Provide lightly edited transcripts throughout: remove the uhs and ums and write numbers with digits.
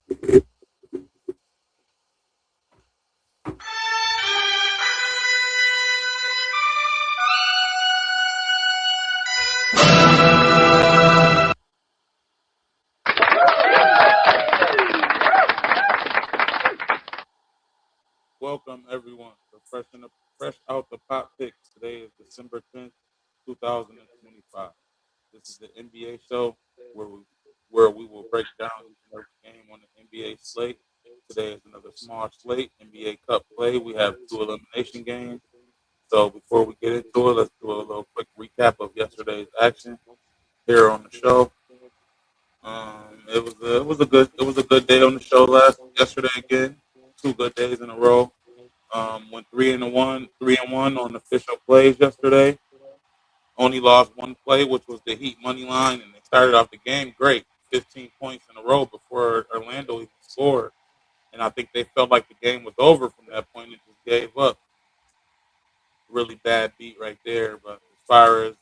Welcome everyone to Fresh Out the Pop Picks. Today is December 10th, 2025. This is the NBA show where we will break down each and every game on the NBA slate. Today is another small slate, NBA Cup play. We have two elimination games. So before we get into it, let's do a little quick recap of yesterday's action here on the show. It was a good day on the show yesterday again. Two good days in a row. Went 3-1 on official plays yesterday. Only lost one play, which was the Heat money line, and they started off the game great, 15 points in a row before Orlando even scored. And I think they felt like the game was over from that point and just gave up. Really bad beat right there. But as far as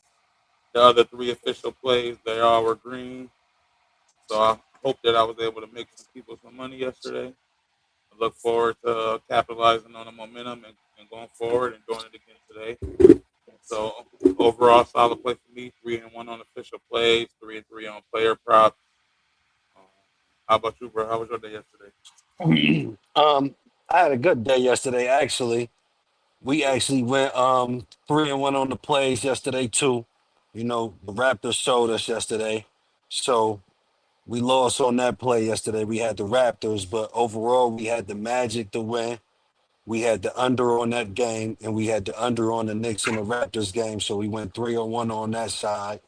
the other three official plays, they all were green. So I hope that I was able to make some people some money yesterday. I look forward to capitalizing on the momentum and going forward and doing it again today. So overall, solid play for me. 3-1 on official plays, 3-3 on player props. Um, how about you, bro? How was your day yesterday? I had a good day yesterday. Actually, we actually went 3-1 on the plays yesterday too. You know, the Raptors showed us yesterday, so we lost on that play yesterday. We had the Raptors, but overall we had the Magic to win. We had the under on that game, and we had the under on the Knicks and the Raptors game. So we went 3-1 on that side.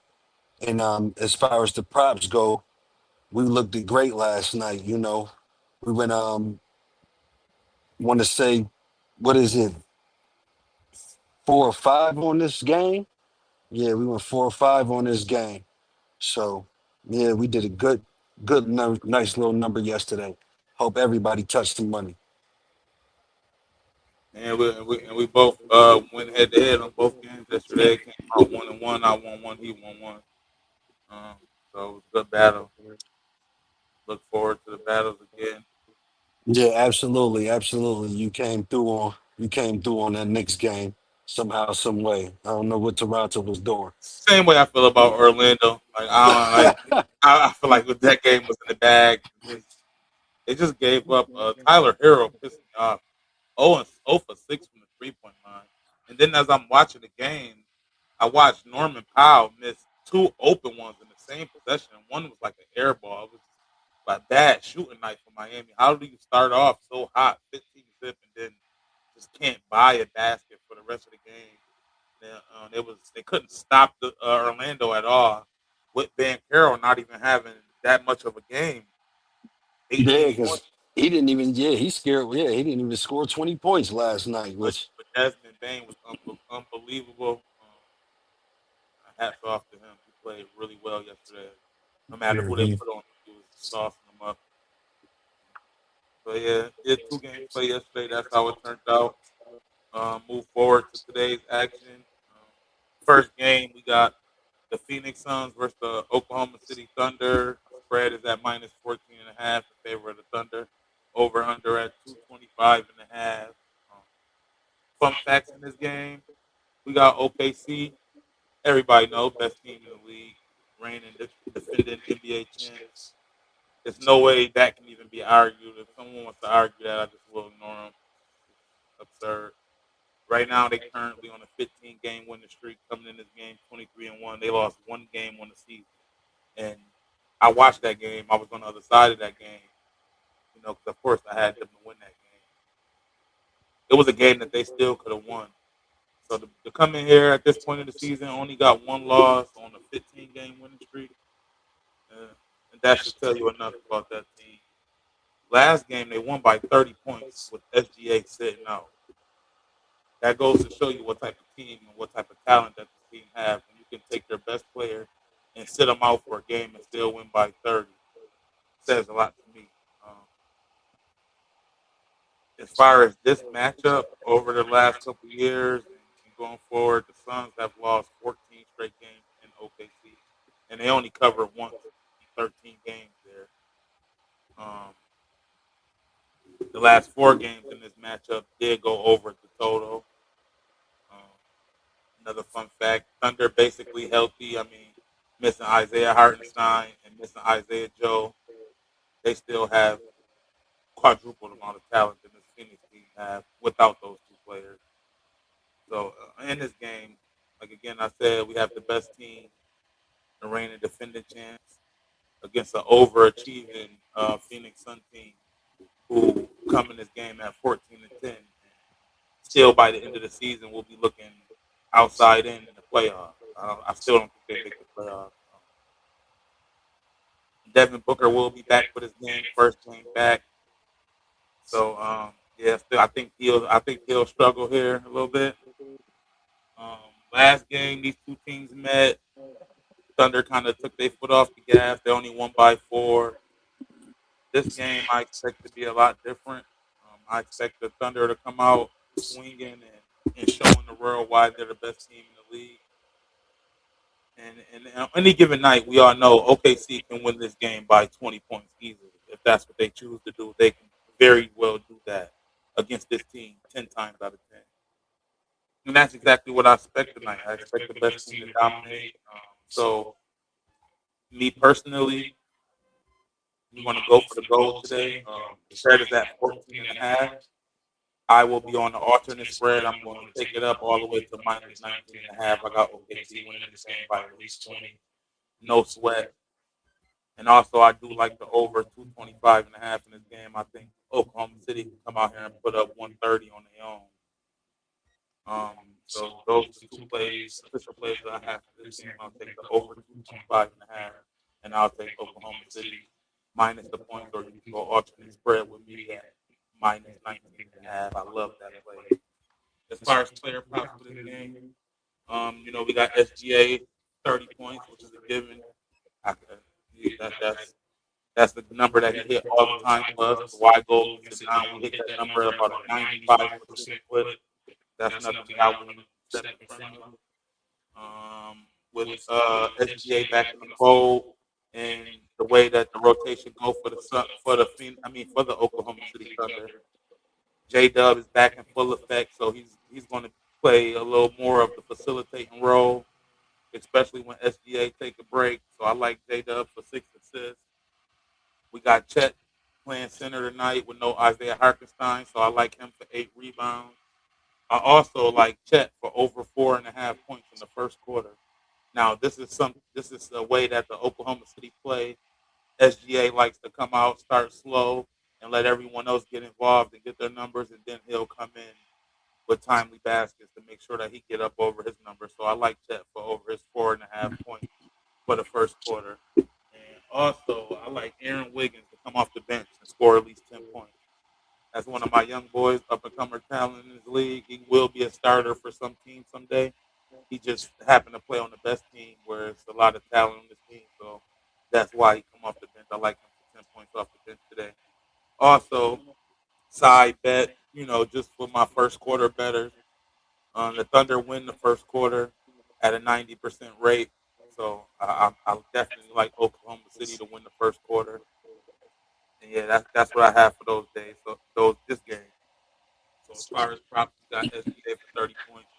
And as far as the props go, we looked great last night. You know, we went want to say, what is it, 4 or 5 on this game? Yeah, we went 4 or 5 on this game. So yeah, we did a nice little number yesterday. Hope everybody touched some money. And we both went head to head on both games yesterday. Came out 1-1. I won one. He won one. Um, so it was a good battle. Look forward to the battles again. Yeah, absolutely, absolutely. You came through on that Knicks game somehow, some way. I don't know what Toronto was doing. Same way I feel about Orlando. Like I feel like with that game was in the bag. They just gave up. Tyler Hero pissed me off. 0 for 6 from the 3-point line. And then as I'm watching the game, I watched Norman Powell miss two open ones in the same possession. And one was like an air ball. It was a bad shooting night for Miami. How do you start off so hot, 15 zip, and then just can't buy a basket for the rest of the game? They couldn't stop the Orlando at all. With Van Carroll not even having that much of a game, Yeah, 18 points. because he didn't even. Yeah, he scared. Yeah, he didn't even score 20 points last night. But, Which but Desmond Bain was unbelievable. Hats off to him. He played really well yesterday. No matter yeah, who they put on, he was saucing them up. But yeah, did two games play yesterday. That's how it turned out. Move forward to today's action. First game, we got the Phoenix Suns versus the Oklahoma City Thunder. Spread is at minus 14.5 in favor of the Thunder. Over under at 225.5. Um, fun facts in this game. We got OKC. Everybody know best team in the league, reigning defending NBA champs. There's no way that can even be argued. If someone wants to argue that, I just will ignore them. It's absurd. Right now, they currently on a 15-game winning streak. Coming in this game, 23-1. They lost one game on the season, and I watched that game. I was on the other side of that game, because of course I had them to win that game. It was a game that they still could have won. So to come in here at this point of the season, only got one loss on a 15-game winning streak, and that should tell you enough about that team. Last game, they won by 30 points with SGA sitting out. That goes to show you what type of team and what type of talent that this team has. When you can take their best player and sit them out for a game and still win by 30, says a lot to me. Um, as far as this matchup over the last couple of years and going forward, the Suns have lost 14 straight games in OKC, and they only covered once in 13 games there. Um, The last four games in this matchup did go over the total. Um, Another fun fact: Thunder basically healthy. I mean, missing Isaiah Hartenstein and missing Isaiah Joe, they still have quadruple the amount of talent than this Phoenix team have without those two players. So in this game, like again, I said we have the best team, the reigning defending champs, against an overachieving Phoenix Sun team who come in this game at 14-10. Still, by the end of the season, we'll be looking outside in the playoffs. I still don't think they make the playoffs. Devin Booker will be back for this game, first game back. So yeah, still I think he'll struggle here a little bit. Last game, these two teams met. Thunder kind of took their foot off the gas. They only won by four. This game, I expect to be a lot different. I expect the Thunder to come out swinging and showing the world why they're the best team in the league. And on any given night, we all know OKC can win this game by 20 points easily. If that's what they choose to do, they can very well do that against this team 10 times out of 10. And that's exactly what I expect tonight. I expect the best team to dominate. So, me personally, I'm going to go for the gold today. The spread is at 14.5. I will be on the alternate spread. I'm going to take it up all the way to minus 19.5. I got OKC winning this game by at least 20. No sweat. And also, I do like the over 225.5 in this game. I think Oklahoma City can come out here and put up 130 on their own. So those are the two plays, official plays that I have for this game. I'll take the over 225.5, and I'll take Oklahoma City minus the points, or you can go alternate spread with me at minus 19.5. I love that play. As far as player props for this game, we got SGA 30 points, which is a given. I, that's the number that he hit all the time for us. The Y goal is now we hit that number at about a 95% clip. That's nothing that I wouldn't step in front of. With SGA back in the fold and the way that the rotation go for for the Oklahoma City Thunder, J Dub is back in full effect, so he's going to play a little more of the facilitating role, especially when SGA take a break. So I like J Dub for 6 assists. We got Chet playing center tonight with no Isaiah Hartenstein, so I like him for 8 rebounds. I also like Chet for over 4.5 points in the first quarter. Now this is a way that the Oklahoma City play. SGA likes to come out, start slow, and let everyone else get involved and get their numbers, and then he'll come in with timely baskets to make sure that he get up over his numbers. So I like Chet for over his 4.5 points for the first quarter. And also I like Aaron Wiggins to come off the bench and score at least 10 points. As one of my young boys, up and comer talent in this league. He will be a starter for some team someday. He just happened to play on the best team where it's a lot of talent on this team. So that's why he come off the bench. I like him for 10 points off the bench today. Also, side bet, just for my first quarter betters. The Thunder win the first quarter at a 90% rate. So I definitely like Oklahoma City to win the first quarter. And yeah, that's what I have for those days. So those this game. So as far as props, we got SGA for 30 points,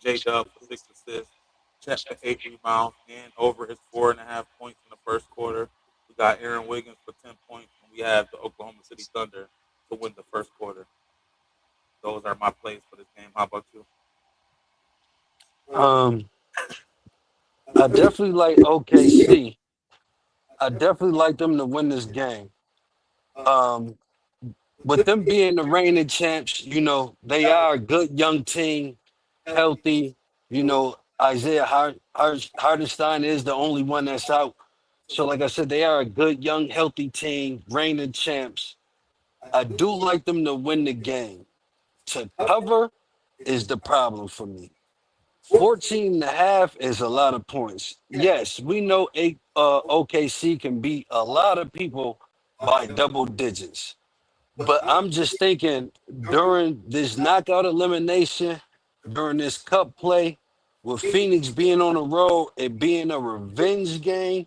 J Dub for 6 assists, Chet for 8 rebounds, and over his 4.5 points in the first quarter. We got Aaron Wiggins for 10 points, and we have the Oklahoma City Thunder to win the first quarter. Those are my plays for this game. How about you? Um, I definitely like OKC. I definitely like them to win this game. Um, with them being the reigning champs, they are a good young team, healthy. Isaiah Hardenstein is the only one that's out. So, like I said, they are a good, young, healthy team, reigning champs. I do like them to win the game. To cover is the problem for me. 14 and a half is a lot of points. Yes, we know OKC can beat a lot of people by double digits. But I'm just thinking during this knockout elimination, during this cup play, with Phoenix being on the road, it being a revenge game,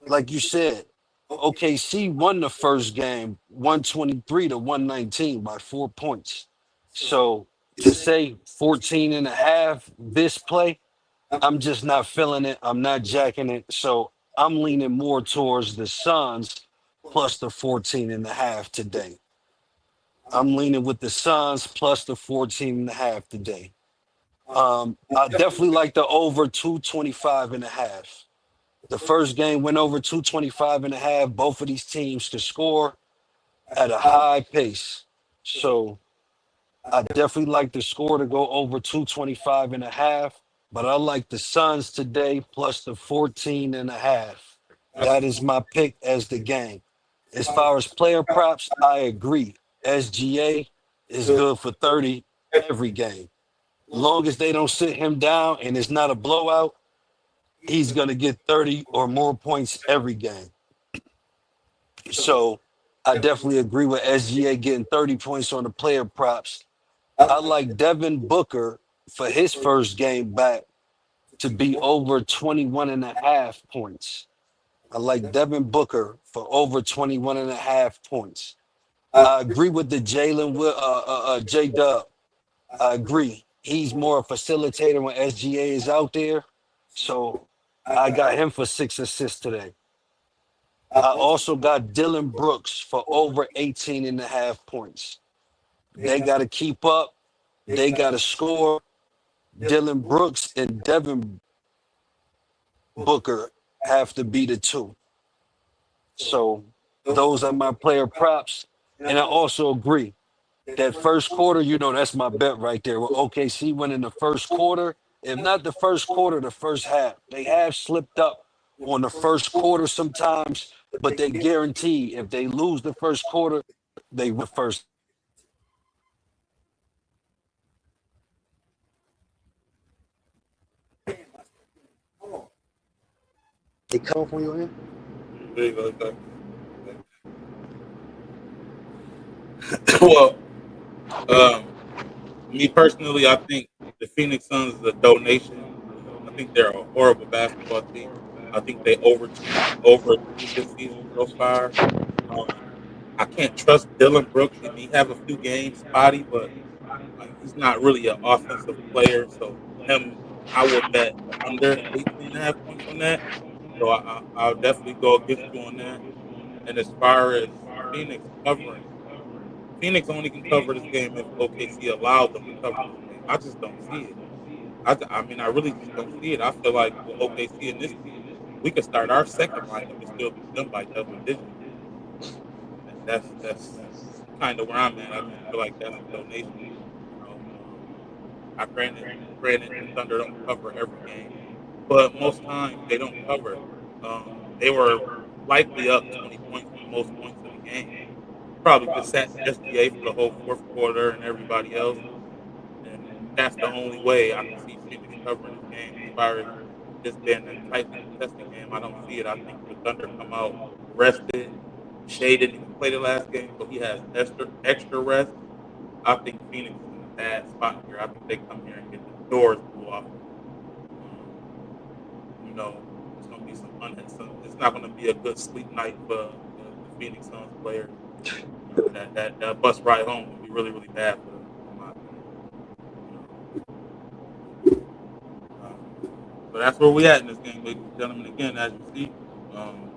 like you said. OKC won the first game 123 to 119 by 4 points. So to say 14 and a half this play, I'm just not feeling it. I'm not jacking it. So I'm leaning more towards the Suns plus the 14 and a half today. I'm leaning with the Suns plus the 14 and a half today. I definitely like the over 225 and a half. The first game went over 225 and a half. Both of these teams could score at a high pace. So I definitely like the score to go over 225 and a half, but I like the Suns today plus the 14 and a half. That is my pick as the game. As far as player props, I agree. SGA is good for 30 every game. Long as they don't sit him down and it's not a blowout, he's going to get 30 or more points every game. So I definitely agree with SGA getting 30 points on the player props. I like Devin Booker for his first game back to be over 21 and a half points. I like Devin Booker for over 21 and a half points. I agree with the J Dub. I agree. He's more a facilitator when SGA is out there. So I got him for 6 assists today. I also got Dylan Brooks for over 18 and a half points. They got to keep up. They got to score. Dylan Brooks and Devin Booker have to be the two. So those are my player props. And I also agree that first quarter, that's my bet right there. With OKC winning the first quarter, if not the first quarter, the first half. They have slipped up on the first quarter sometimes, but they guarantee if they lose the first quarter, they win the first half. They cut off on your end? There you go. Well, um, me personally, I think the Phoenix Suns is a donation. I think they're a horrible basketball team. I think they overachieved this season so far. Um, I can't trust Dylan Brooks. He may have a few games spotty, but he's not really an offensive player. So him, I would bet under 18 and a half points on that. So I'll definitely go against you on that. And as far as Phoenix covering, Phoenix only can cover this game if OKC allowed them to cover this game. I just don't see it. I mean, I really just don't see it. I feel like with OKC in this team, we could start our second lineup and still beat them by double digits. That's kind of where I'm at. I just feel like that's a donation. You know, I granted the Thunder don't cover every game, but most times they don't cover. They were likely up 20 points for most points of the game. Probably just sat SGA for the whole fourth quarter and everybody else. And that's the only way I can see Phoenix covering this game. As far as this being a tightly contested game, I don't see it. I think the Thunder come out rested. Shea didn't even play the last game, so he has extra rest. I think Phoenix is in a bad spot here. I think they come here and get the doors blew off of them. Um, it's going to be it's not going to be a good sleep night for the Phoenix Suns players. That bus ride home will be really, really bad for them, in my opinion. So that's where we at in this game, ladies and gentlemen. Again, as you see,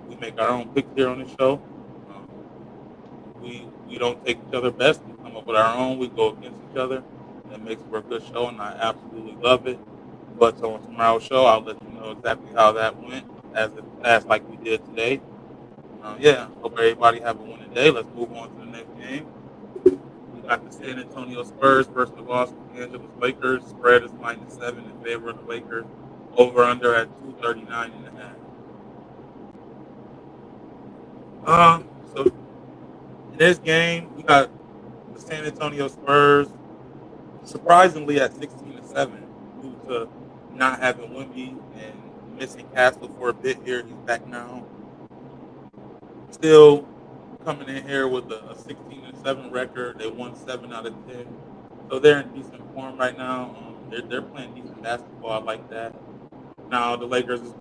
we make our own picks here on the show. Um, we don't take each other best. We come up with our own. We go against each other. That makes for a good show, and I absolutely love it. But on tomorrow's show, I'll let you know exactly how that went, as like we did today. Yeah, hope everybody have a winning day. Let's move on to the next game. We got the San Antonio Spurs versus the Los Angeles Lakers. Spread is -7 in favor of the Lakers. Over under at 239 and a half. So in this game, we got the San Antonio Spurs surprisingly at 16-7 due to not having Wemby and missing Castle for a bit here. He's back now. Still coming in here with a 16-7 record. They won 7 out of 10, so they're in decent form right now. They're playing decent basketball. I like that. Now the Lakers just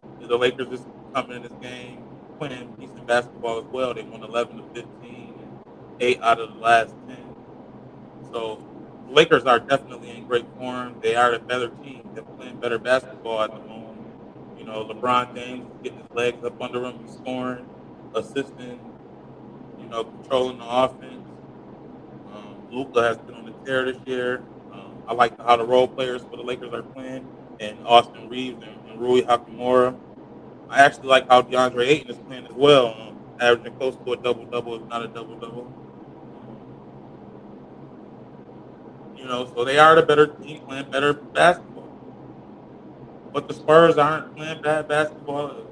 coming in this game. playing decent basketball as well. They won 11 to 15 and 8 out of the last 10. So the Lakers are definitely in great form. They are a better team. They're playing better basketball at the moment. You know, LeBron James is getting his legs up under him. He's scoring, assisting, controlling the offense. Luka has been on the tear this year. I like how the role players for the Lakers are playing, and Austin Reeves and Rui Hachimura. I actually like how DeAndre Ayton is playing as well, averaging close to a double double, if not a double double. Um, so they are the better team playing better basketball. But the Spurs aren't playing bad basketball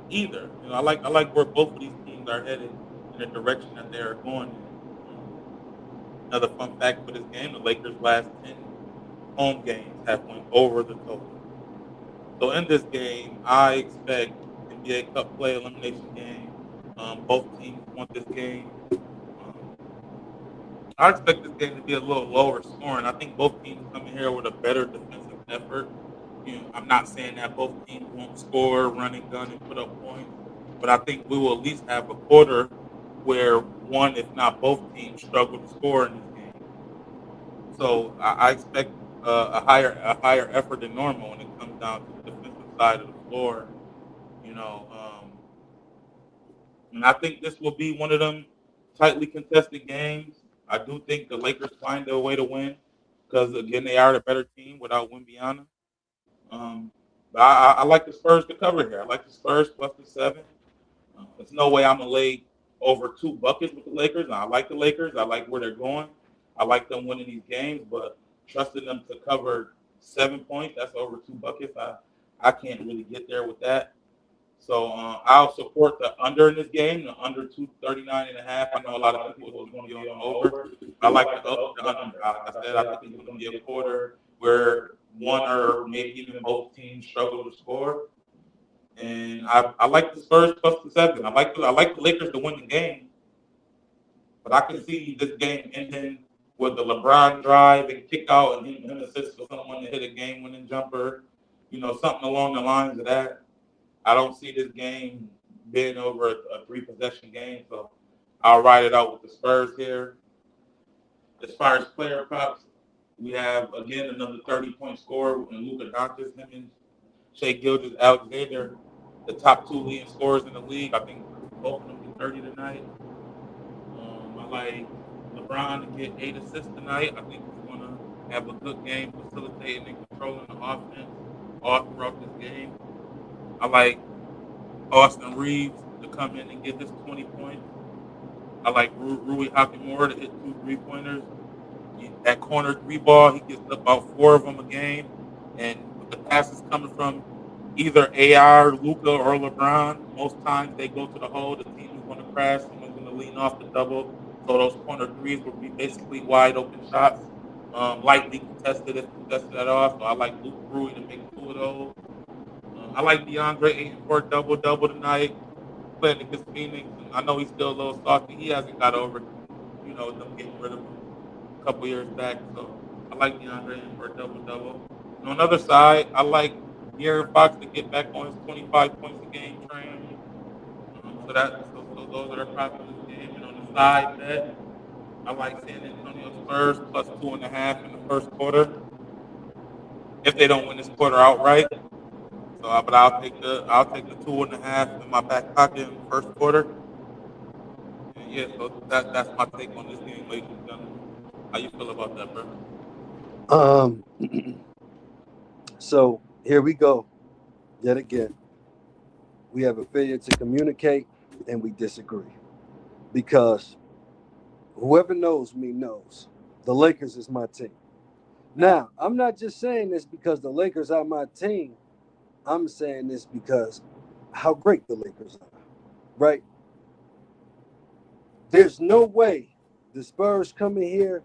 either. I like where both of these teams are headed in the direction that they are going in. Another fun fact for this game: the Lakers' last 10 home games have went over the total. So in this game, I expect NBA Cup play elimination game. Both teams want this game. Um, I expect this game to be a little lower scoring. I think both teams come in here with a better defensive effort. I'm not saying that both teams won't score, run and gun, and put up points, but I think we will at least have a quarter where one, if not both teams, struggle to score in this game. So I expect a higher effort than normal when it comes down to the defensive side of the floor. You know, and I think this will be one of them tightly contested games. I do think the Lakers find their way to win because again they are the better team without Wimbiana. Um, but I like the Spurs to cover here. I like the Spurs plus the 7. There's no way I'm gonna lay over 2 buckets with the Lakers. I like the Lakers. I like where they're going. I like them winning these games, but trusting them to cover 7 points, that's over 2 buckets. I can't really get there with that. So I'll support the under in this game, the under 239.5. I know a lot of people is going to be on the over. I like the under. Like I said, I think it's going to be a quarter where one or maybe even both teams struggle to score. And I like the Spurs plus the 7. I like the Lakers to win the game, but I can see this game ending with the LeBron drive and kick out and him assist for someone to hit a game winning jumper. Something along the lines of that. I don't see this game being over a 3 possession game, so I'll ride it out with the Spurs here. As far as player props, we have again another 30-point scorer in Luka Doncic. Him and Shea Gilgeous Alexander, the top 2 leading scorers in the league. I think both of them get 30 tonight. I like LeBron to get 8 assists tonight. I think he's going to have a good game facilitating and controlling the offense all throughout this game. I like Austin Reeves to come in and get his 20 points. I like Rui Hachimura to hit 2 3-pointers. That corner 3 ball, he gets about 4 of them a game. And with the passes coming from either AR, Luca, or LeBron, most times they go to the hole. The team is going to crash. Someone's going to lean off the double. So those corner threes will be basically wide open shots, lightly contested if contested at all. So I like Luke Rui to make 2 of those. I like DeAndre Ayton for a double double tonight, playing against Phoenix. And I know he's still a little salty. He hasn't got over, them getting rid of him a couple years back. So I like DeAndre Ayton for a double double. And on the other side, I like De'Aaron Fox to get back on his 25 points a game train. So those are the props for this game. And on the side bet, I like San Antonio Spurs plus 2.5 in the first quarter if they don't win this quarter outright. So, but I'll take the 2.5 in my back pocket in the first quarter. And yeah, so that's my take on this game, ladies and gentlemen. How you feel about that, bro? Um, so here we go. Yet again, we have a failure to communicate and we disagree. Because whoever knows me knows the Lakers is my team. Now, I'm not just saying this because the Lakers are my team. I'm saying this because how great the Lakers are, right? There's no way the Spurs come in here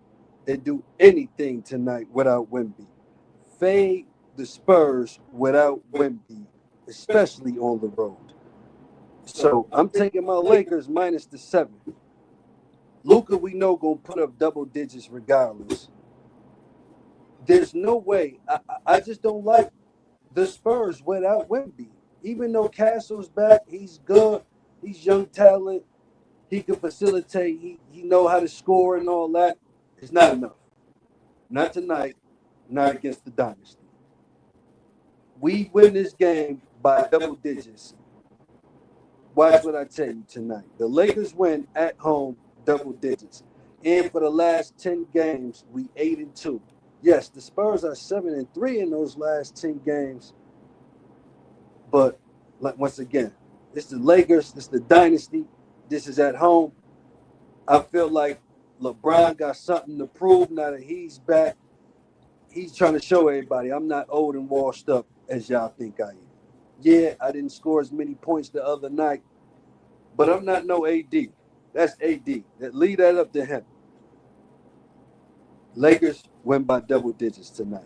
and do anything tonight without Wemby. Fade the Spurs without Wemby, especially on the road. So I'm taking my Lakers minus the 7. Luka, we know, gonna put up double digits regardless. There's no way. I just don't like the Spurs without Wemby. Even though Castle's back, he's good. He's young talent. He can facilitate. He know how to score and all that. It's not enough. Not tonight. Not against the Dynasty. We win this game by double digits. Watch what I tell you tonight. The Lakers win at home double digits. And for the last 10 games, we 8-2. Yes, the Spurs are 7-3 in those last 10 games. But like once again, it's the Lakers, it's the Dynasty. This is at home. I feel like LeBron got something to prove now that he's back. He's trying to show everybody I'm not old and washed up as y'all think I am. Yeah, I didn't score as many points the other night, but I'm not no AD. That's AD. Leave that up to him. Lakers win by double digits tonight.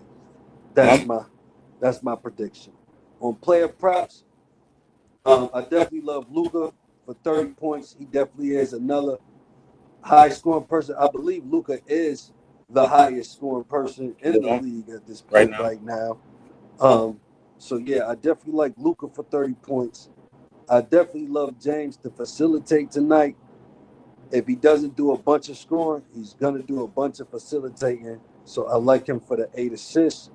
That's Um, my that's my prediction. On player props, I definitely love Luka for 30 points. He definitely is another high scoring person. I believe Luka is the highest scoring person in the league at this right point now. right now. Um, so yeah, I definitely like Luka for 30 points. I definitely love James to facilitate tonight. If he doesn't do a bunch of scoring, he's gonna do a bunch of facilitating. So I like him for the 8 assists.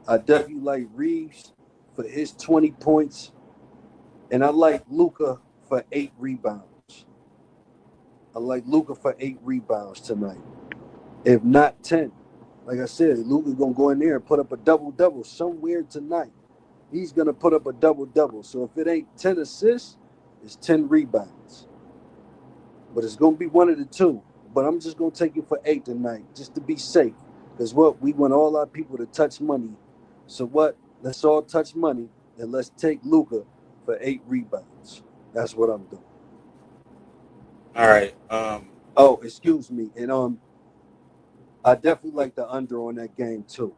I definitely like Reeves for his 20 points. And I like Luka for 8 rebounds. I like Luka for 8 rebounds tonight. If not 10. Like I said, Luka's gonna go in there and put up a double-double somewhere tonight. He's gonna put up a double-double. So if it ain't 10 assists, it's 10 rebounds. But it's gonna be one of the two. But I'm just gonna take it for 8 tonight, just to be safe. Because what we want all our people to touch money. So what? Let's all touch money and let's take Luka for 8 rebounds. That's what I'm doing. All right. Oh, excuse me. And I definitely like the under on that game too.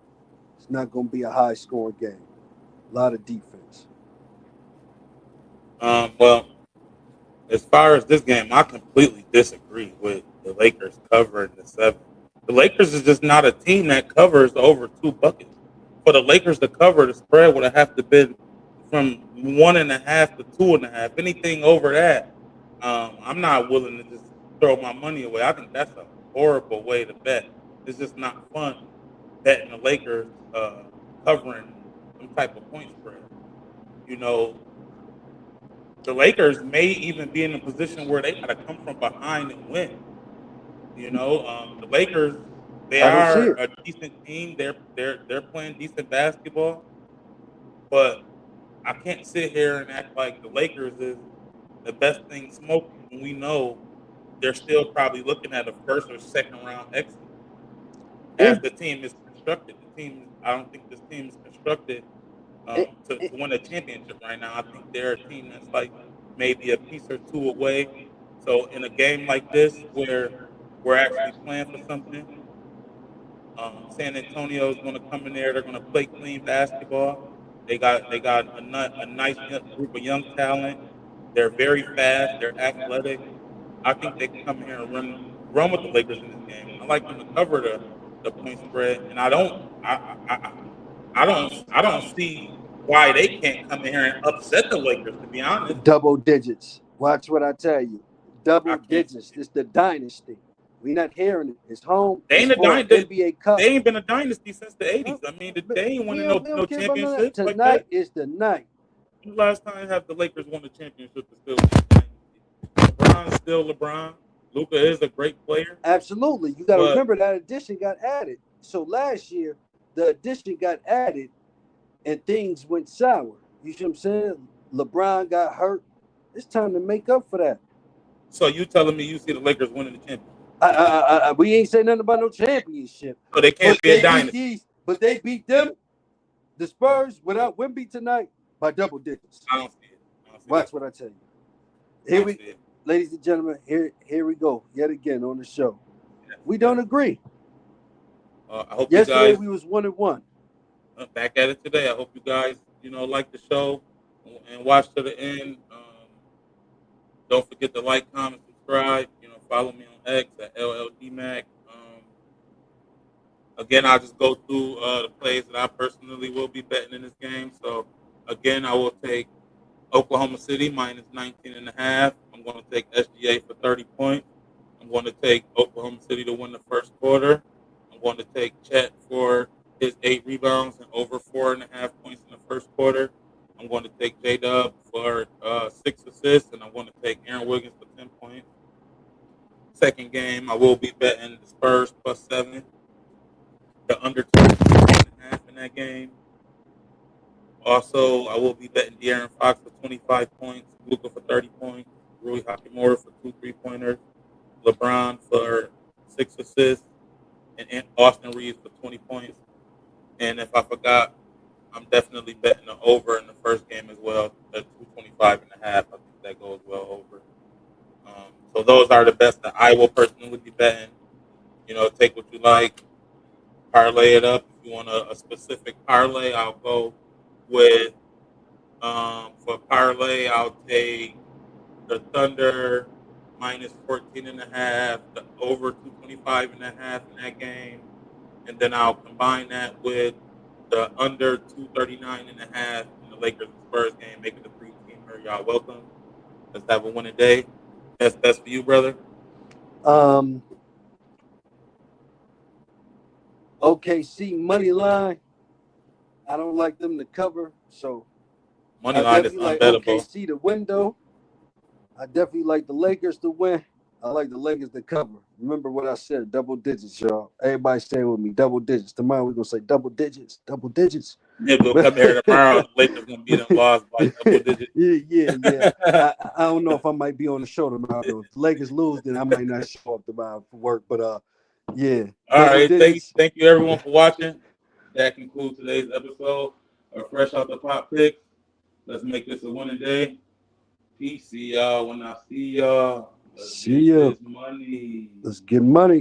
It's not gonna be a high scoring game. A lot of defense. Well, as far as this game, I completely disagree with the Lakers covering the 7. The Lakers is just not a team that covers over 2 buckets. For the Lakers to cover, the spread would have to been from 1.5 to 2.5. Anything over that, I'm not willing to just throw my money away. I think that's a horrible way to bet. It's just not fun betting the Lakers covering some type of point spread. You know, the Lakers may even be in a position where they got to come from behind and win. The Lakers, they I don't see are it. a decent team. They're playing decent basketball, but I can't sit here and act like the Lakers is the best thing smoking when we know they're still probably looking at a first or second round exit as And, the team is constructed. I don't think this team is constructed and, to win a championship right now. I think they're a team that's like maybe a piece or two away. So in a game like this where we're actually playing for something, San Antonio is going to come in there. They're going to play clean basketball. They got a nice group of young talent. They're very fast. They're athletic. I think they can come here and run with the Lakers in this game. I like them to cover the point spread, and I don't see why they can't come in here and upset the Lakers. To be honest, double digits. Watch what I tell you. I Double can't see digits. it. It's the dynasty. We not hearing it. It's home. They It's ain't a for dy- an NBA Cup. they ain't been a dynasty since the '80s. No, I mean, but they ain't winning we no don't care about none of that. championships like Tonight that. is the night. When the last time have the Lakers won a championship to still be a dynasty? LeBron's still LeBron. Luca is a great player, Absolutely. You got to but remember that addition got added. So last year, the addition got added and things went sour. You see what I'm saying? LeBron got hurt. It's time to make up for that. so you telling me you see the Lakers winning the championship? We ain't saying nothing about no championship, So they can't but be a they beat dynasty. these. But they beat them, the Spurs, without Wemby tonight by double digits. I don't see it. I don't see that. Watch what I tell you. I Here don't we, see it. ladies and gentlemen, here we go yet again on the show. Yeah, We yeah. don't agree. I hope you Yesterday guys we was 1-1. back at it today. I hope you guys like the show and watch to the end. Don't forget to like, comment, subscribe. Follow me on X at LLDMac. Again, I'll just go through the plays that I personally will be betting in this game. So again, I will take Oklahoma City minus 19.5. I'm going to take SGA for 30 points. I'm going to take Oklahoma City to win the first quarter. I'm going to take Chet for his 8 rebounds and over 4.5 points in the first quarter. I'm going to take J Dub for 6 assists, and I'm going to take Aaron Wiggins for 10 points. Second game, I will be betting the Spurs +7, the under 2.5 in that game. Also, I will be betting De'Aaron Fox for 25 points, Luka for 30 points, Rui Hachimura for 2 3-pointers, LeBron for 6 assists, and Austin Reeves for 20 points. And if I forgot, I'm definitely betting the over in the first game as well, at 225.5. I think that goes well over. So those are the best that I will personally be betting. Take what you like, parlay it up. If you want a specific parlay, I'll go with for parlay. I'll take the Thunder minus 14.5, the over 225.5 in that game, and then I'll combine that with the under 239.5 in the Lakers and Spurs game, make it a three-teamer. Y'all welcome. Let's have a winning day. That's for you, brother. OKC money line. I don't like them to cover, so Money I line is definitely like unbettable. OKC to win, though. I definitely like the Lakers to win. I like the Lakers to cover. Remember what I said, double digits, y'all. Everybody stay with me, double digits. Tomorrow we're going to say double digits, double digits. Maybe we'll come here tomorrow and the Lakers gonna beat them lost by double digits. Yeah. I don't know if I might be on the show tomorrow, though. If the Lakers lose, then I might not show up tomorrow for work. But yeah, All double right, digits. thank you everyone for watching. That concludes today's episode of Fresh Out the Pop Picks. Let's make this a winning day. Peace, see y'all. When I see y'all, let's See get ya. this money. Let's get money.